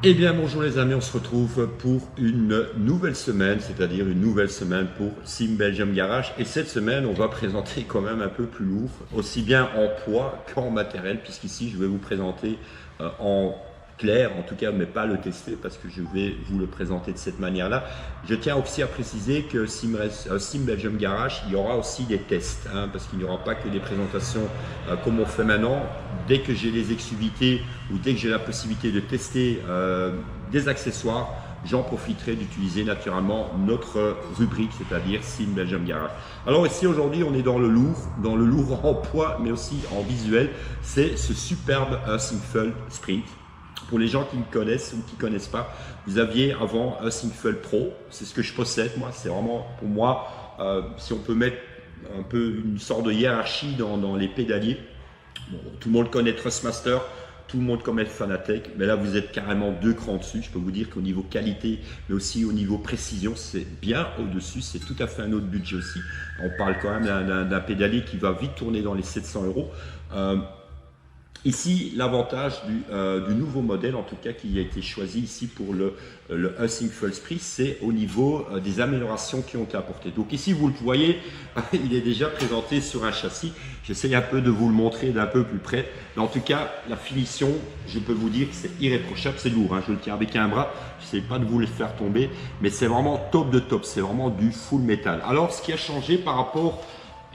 Eh bien bonjour les amis, on se retrouve pour une nouvelle semaine, c'est-à-dire une nouvelle semaine pour Sim Belgium Garage. Et cette semaine, on va présenter quand même un peu plus lourd, aussi bien en poids qu'en matériel, puisqu'ici je vais vous présenter en clair, en tout cas, mais pas le tester parce que je vais vous le présenter de cette manière-là. Je tiens aussi à préciser que Sim Belgium Garage, il y aura aussi des tests, parce qu'il n'y aura pas que des présentations comme on fait maintenant. Dès que j'ai les exclusivités ou dès que j'ai la possibilité de tester des accessoires, j'en profiterai d'utiliser naturellement notre rubrique, c'est-à-dire Sim Belgium Garage. Alors ici aujourd'hui, on est dans le lourd en poids, mais aussi en visuel. C'est ce superbe Sinful Sprint. Pour les gens qui me connaissent ou qui ne connaissent pas, vous aviez avant un Sinful Pro, c'est ce que je possède moi, c'est vraiment pour moi, si on peut mettre un peu une sorte de hiérarchie dans les pédaliers. Bon, tout le monde connaît Trustmaster, tout le monde connaît Fanatec, mais là vous êtes carrément deux crans dessus. Je peux vous dire qu'au niveau qualité, mais aussi au niveau précision, c'est bien au-dessus, c'est tout à fait un autre budget aussi. On parle quand même d'un pédalier qui va vite tourner dans les 700 €. Ici, l'avantage du nouveau modèle, en tout cas qui a été choisi ici pour le Sinful Sprint, c'est au niveau des améliorations qui ont été apportées. Donc ici, vous le voyez, il est déjà présenté sur un châssis. J'essaie un peu de vous le montrer d'un peu plus près. Mais en tout cas, la finition, je peux vous dire que c'est irréprochable. C'est lourd, je le tiens avec un bras. Je n'essaie pas de vous le faire tomber, mais c'est vraiment top de top. C'est vraiment du full métal. Alors, ce qui a changé par rapport,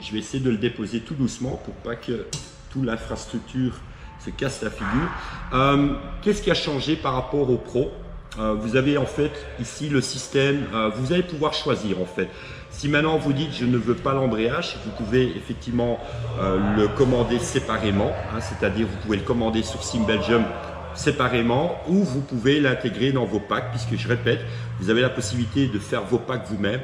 je vais essayer de le déposer tout doucement pour pas que toute l'infrastructure se casse la figure. Qu'est-ce qui a changé par rapport au Pro? Vous avez en fait ici le système, vous allez pouvoir choisir en fait. Si maintenant vous dites je ne veux pas l'embrayage, vous pouvez effectivement le commander séparément, c'est-à-dire vous pouvez le commander sur Sim Belgium séparément ou vous pouvez l'intégrer dans vos packs, puisque je répète, vous avez la possibilité de faire vos packs vous-même.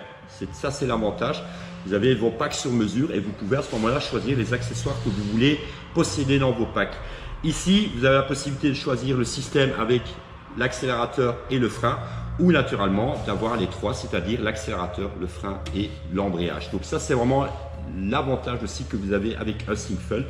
Ça c'est l'avantage. Vous avez vos packs sur mesure et vous pouvez à ce moment-là choisir les accessoires que vous voulez posséder dans vos packs. Ici, vous avez la possibilité de choisir le système avec l'accélérateur et le frein, ou naturellement d'avoir les trois, c'est-à-dire l'accélérateur, le frein et l'embrayage. Donc ça, c'est vraiment l'avantage aussi que vous avez avec un Sinful,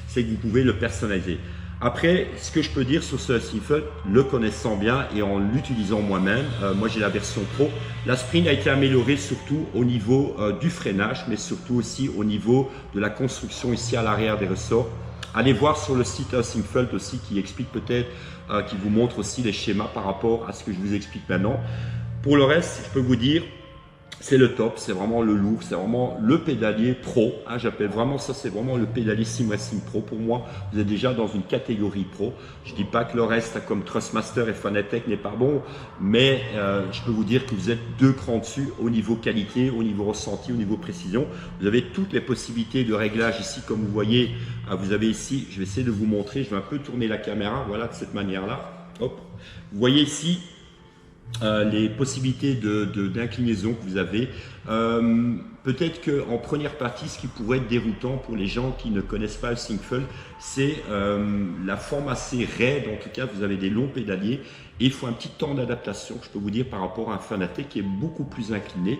c'est que vous pouvez le personnaliser. Après, ce que je peux dire sur ce Sinful, le connaissant bien et en l'utilisant moi-même, moi j'ai la version Pro, la Sprint a été améliorée surtout au niveau du freinage, mais surtout aussi au niveau de la construction ici à l'arrière des ressorts. Allez voir sur le site Sinful aussi qui explique peut-être, qui vous montre aussi les schémas par rapport à ce que je vous explique maintenant. Pour le reste, je peux vous dire, c'est le top, c'est vraiment le lourd, c'est vraiment le pédalier pro. J'appelle vraiment ça, c'est vraiment le pédalier Sim Racing Pro. Pour moi, vous êtes déjà dans une catégorie pro. Je ne dis pas que le reste, comme Trustmaster et Fanatec, n'est pas bon, mais je peux vous dire que vous êtes deux crans dessus au niveau qualité, au niveau ressenti, au niveau précision. Vous avez toutes les possibilités de réglage ici, comme vous voyez. Vous avez ici, je vais essayer de vous montrer, je vais un peu tourner la caméra, voilà, de cette manière-là. Hop. Vous voyez ici les possibilités d'inclinaison que vous avez. Peut-être qu'en première partie, ce qui pourrait être déroutant pour les gens qui ne connaissent pas le Sinful, c'est la forme assez raide. En tout cas, vous avez des longs pédaliers et il faut un petit temps d'adaptation, je peux vous dire, par rapport à un Fanatec qui est beaucoup plus incliné.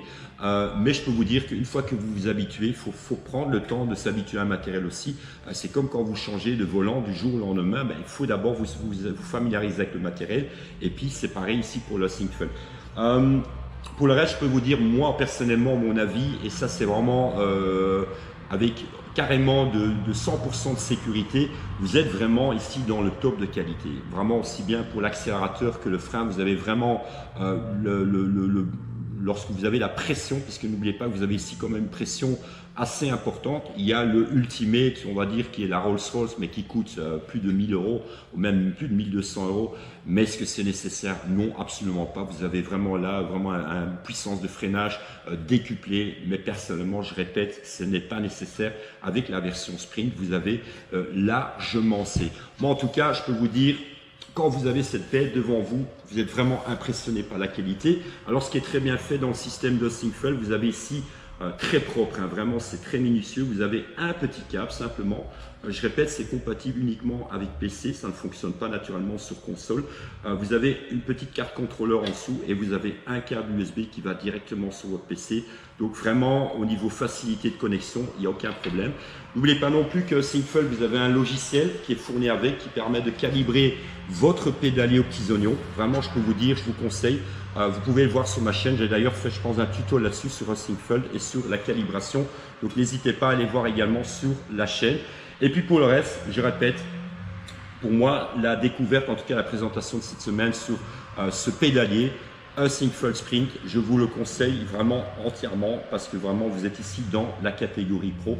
Mais je peux vous dire qu'une fois que vous vous habituez, il faut prendre le temps de s'habituer à un matériel aussi. C'est comme quand vous changez de volant du jour au lendemain, il faut d'abord vous familiariser avec le matériel. Et puis c'est pareil ici pour le Sinful. Pour le reste, je peux vous dire, moi personnellement, mon avis, et ça c'est vraiment avec carrément de 100% de sécurité, vous êtes vraiment ici dans le top de qualité. Vraiment aussi bien pour l'accélérateur que le frein, vous avez vraiment lorsque vous avez la pression, puisque n'oubliez pas que vous avez ici quand même une pression assez importante. Il y a le Ultimate, on va dire, qui est la Rolls-Royce, mais qui coûte plus de 1000 €, ou même plus de 1200 €. Mais est-ce que c'est nécessaire? Non, absolument pas. Vous avez vraiment là, vraiment une puissance de freinage décuplée. Mais personnellement, je répète, ce n'est pas nécessaire. Avec la version Sprint, vous avez largement assez. Moi, en tout cas, je peux vous dire, quand vous avez cette bête devant vous, vous êtes vraiment impressionné par la qualité. Alors, ce qui est très bien fait dans le système de Sinful, vous avez ici très propre, hein. Vraiment c'est très minutieux. Vous avez un petit câble simplement. Je répète, c'est compatible uniquement avec PC, ça ne fonctionne pas naturellement sur console. Vous avez une petite carte contrôleur en dessous et vous avez un câble USB qui va directement sur votre PC. Donc vraiment au niveau facilité de connexion, il n'y a aucun problème. N'oubliez pas non plus que Syncfull, vous avez un logiciel qui est fourni avec, qui permet de calibrer votre pédalier aux petits oignons. Vraiment, je peux vous dire, je vous conseille. Vous pouvez le voir sur ma chaîne. J'ai d'ailleurs fait, je pense, un tuto là-dessus sur un Syncfull et sur la calibration. Donc n'hésitez pas à aller voir également sur la chaîne. Et puis pour le reste, je répète, pour moi, la découverte, en tout cas la présentation de cette semaine sur ce pédalier, un Syncfull Sprint, je vous le conseille vraiment entièrement parce que vraiment vous êtes ici dans la catégorie pro,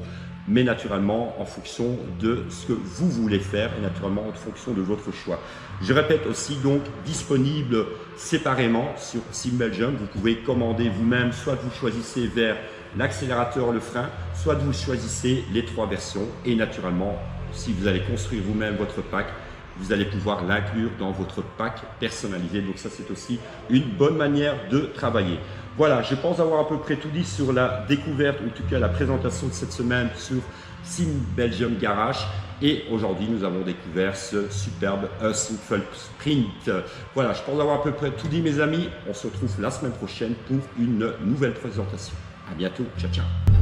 mais naturellement en fonction de ce que vous voulez faire et naturellement en fonction de votre choix. Je répète aussi donc disponible séparément sur SimBelgium. Vous pouvez commander vous-même, soit vous choisissez vers l'accélérateur, le frein, soit vous choisissez les 3 versions et naturellement si vous allez construire vous-même votre pack, vous allez pouvoir l'inclure dans votre pack personnalisé. Donc ça, c'est aussi une bonne manière de travailler. Voilà, je pense avoir à peu près tout dit sur la découverte, ou en tout cas la présentation de cette semaine sur SimBelgium Garage. Et aujourd'hui, nous avons découvert ce superbe Syncfull Sprint. Voilà, je pense avoir à peu près tout dit, mes amis. On se retrouve la semaine prochaine pour une nouvelle présentation. À bientôt. Ciao, ciao.